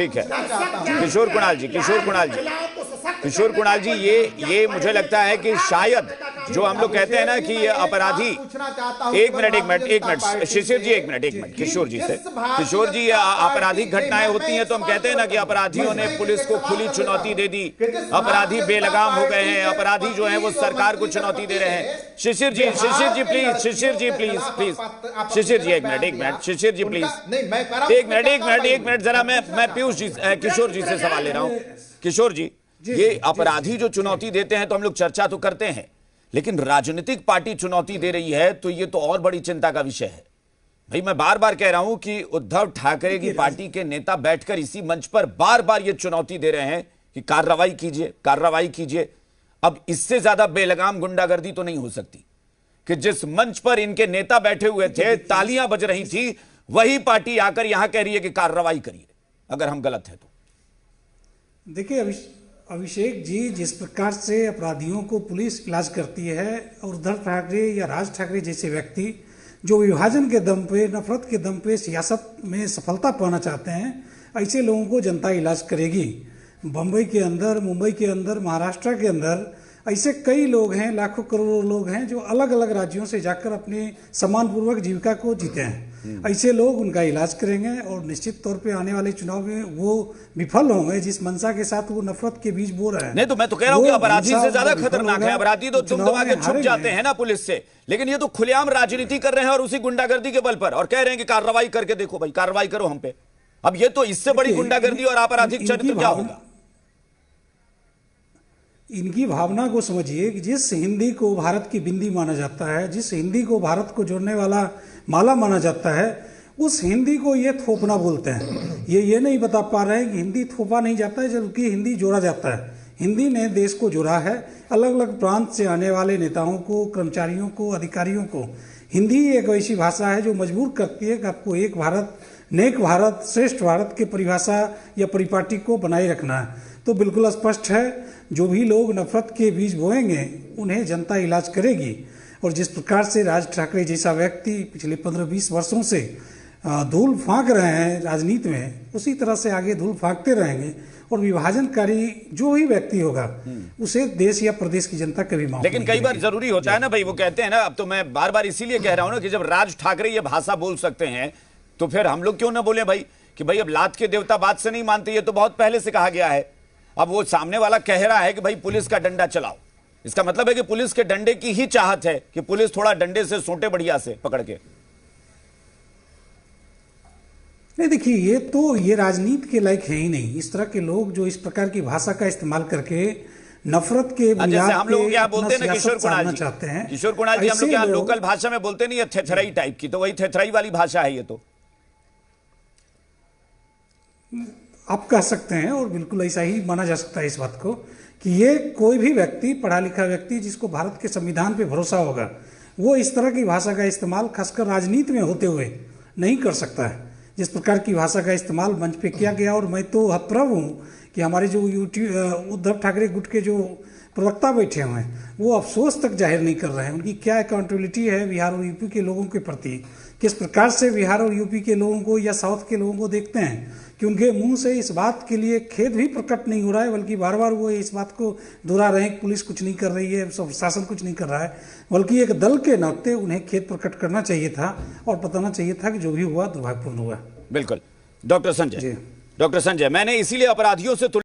ठीक है। किशोर कुणाल जी, ये मुझे लगता है कि शायद जो हम लोग कहते हैं ना कि अपराधी, एक मिनट शिशिर जी, एक मिनट किशोर जी, आपराधिक घटनाएं होती हैं तो हम कहते हैं ना कि अपराधियों ने पुलिस को खुली चुनौती दे दी, अपराधी बेलगाम हो गए हैं, अपराधी जो है वो सरकार को चुनौती दे रहे हैं। शिशिर जी प्लीज, एक मिनट जरा मैं पीयूष जी, किशोर जी से सवाल ले रहा हूं। किशोर जी, ये अपराधी जो चुनौती देते हैं तो हम लोग चर्चा तो करते हैं, लेकिन राजनीतिक पार्टी चुनौती दे रही है तो ये तो और बड़ी चिंता का विषय है। भाई मैं बार बार कह रहा हूं कि उद्धव ठाकरे की पार्टी के नेता बैठकर इसी मंच पर बार बार ये चुनौती दे रहे हैं कि कार्रवाई कीजिए। अब इससे ज्यादा बेलगाम गुंडागर्दी तो नहीं हो सकती कि जिस मंच पर इनके नेता बैठे हुए थे, तालियां बज रही थी, वही पार्टी आकर यहां कह रही है कि कार्रवाई करिए अगर हम गलत हैं तो। देखिए अभिषेक जी, जिस प्रकार से अपराधियों को पुलिस इलाज करती है और उद्धव ठाकरे या राज ठाकरे जैसे व्यक्ति जो विभाजन के दम पे, नफरत के दम पे सियासत में सफलता पाना चाहते हैं, ऐसे लोगों को जनता इलाज करेगी। बम्बई के अंदर, मुंबई के अंदर, महाराष्ट्र के अंदर ऐसे कई लोग हैं, लाखों करोड़ों लोग हैं जो अलग अलग राज्यों से जाकर अपने सम्मानपूर्वक जीविका को जीते हैं। ऐसे लोग उनका इलाज करेंगे और निश्चित तौर पे आने वाले चुनाव में वो विफल होंगे जिस मंशा के साथ वो नफरत के बीज बो रहे हैं। नहीं तो मैं तो कह रहा हूं कि अपराधी से ज्यादा खतरनाक है। अपराधी तो तुम दबा के छुप जाते हैं ना पुलिस से, लेकिन ये तो खुलेआम राजनीति कर रहे हैं और उसी गुंडागर्दी के बल पर, और कह रहे हैं कि कार्रवाई करके देखो भाई, कार्रवाई करो हम पे। अब ये तो इससे बड़ी गुंडागर्दी और आपराधिक चरित्र क्या होगा? इनकी भावना को समझिए कि जिस हिंदी को भारत की बिंदी माना जाता है, जिस हिंदी को भारत को जोड़ने वाला माला माना जाता है, उस हिंदी को ये थोपना बोलते हैं। ये नहीं बता पा रहे हैं कि हिंदी थोपा नहीं जाता है, जबकि हिंदी जोड़ा जाता है। हिंदी ने देश को जोड़ा है। अलग अलग प्रांत से आने वाले नेताओं को, कर्मचारियों को, अधिकारियों को हिंदी एक ऐसी भाषा है जो मजबूर करती है कि आपको एक भारत, नेक भारत, श्रेष्ठ भारत के परिभाषा या परिपाटी को बनाए रखना है। तो बिल्कुल स्पष्ट है, जो भी लोग नफरत के बीज बोएंगे उन्हें जनता इलाज करेगी। और जिस प्रकार से राज ठाकरे जैसा व्यक्ति पिछले 15-20 वर्षों से धूल फांक रहे हैं राजनीति में, उसी तरह से आगे धूल फांकते रहेंगे और विभाजनकारी जो भी व्यक्ति होगा उसे देश या प्रदेश की जनता कभी माफ। लेकिन कई बार जरूरी होता है ना भाई, वो कहते हैं ना, अब तो मैं बार बार इसीलिए कह रहा हूं ना कि जब राज ठाकरे ये भाषा बोल सकते हैं तो फिर हम लोग क्यों ना बोले भाई कि भाई अब लात के देवता बात से नहीं मानते। ये तो बहुत पहले से कहा गया है। अब वो सामने वाला कह रहा है कि भाई पुलिस का डंडा चलाओ, इसका मतलब है कि पुलिस के डंडे की ही चाहत है कि पुलिस थोड़ा डंडे से सोटे बढ़िया से पकड़ के। नहीं देखिए, ये राजनीति के लायक है ही नहीं। इस तरह के लोग जो इस प्रकार की भाषा का इस्तेमाल करके नफरत के बुनियाद हम लोग क्या बोलते हैं ना, किशोर कुणाल जी, हम लोग क्या लोकल भाषा में बोलते नहीं है, थेथराई टाइप की, तो वही थेथराई वाली भाषा है ये। तो आप कह सकते हैं और बिल्कुल ऐसा ही माना जा सकता है इस बात को कि ये कोई भी व्यक्ति, पढ़ा लिखा व्यक्ति जिसको भारत के संविधान पे भरोसा होगा, वो इस तरह की भाषा का इस्तेमाल खासकर राजनीति में होते हुए नहीं कर सकता है। जिस प्रकार की भाषा का इस्तेमाल मंच पे किया गया, और मैं तो हतप्रभ हूँ कि हमारे जो उद्धव ठाकरे गुट के जो प्रवक्ता बैठे हुए हैं वो अफसोस तक जाहिर नहीं कर रहे हैं। उनकी क्या अकाउंटेबिलिटी है बिहार और यूपी के लोगों के प्रति, किस प्रकार से बिहार और यूपी के लोगों को या साउथ के लोगों को देखते हैं कि उनके मुंह से इस बात के लिए खेद भी प्रकट नहीं हो रहा है, बल्कि बार बार वो इस बात को दोहरा रहे हैं कि पुलिस कुछ नहीं कर रही है, प्रशासन कुछ नहीं कर रहा है। बल्कि एक दल के नाते उन्हें खेद प्रकट करना चाहिए था और बताना चाहिए था कि जो भी हुआ दुर्भाग्यपूर्ण हुआ। बिल्कुल। डॉक्टर संजय, मैंने इसीलिए अपराधियों से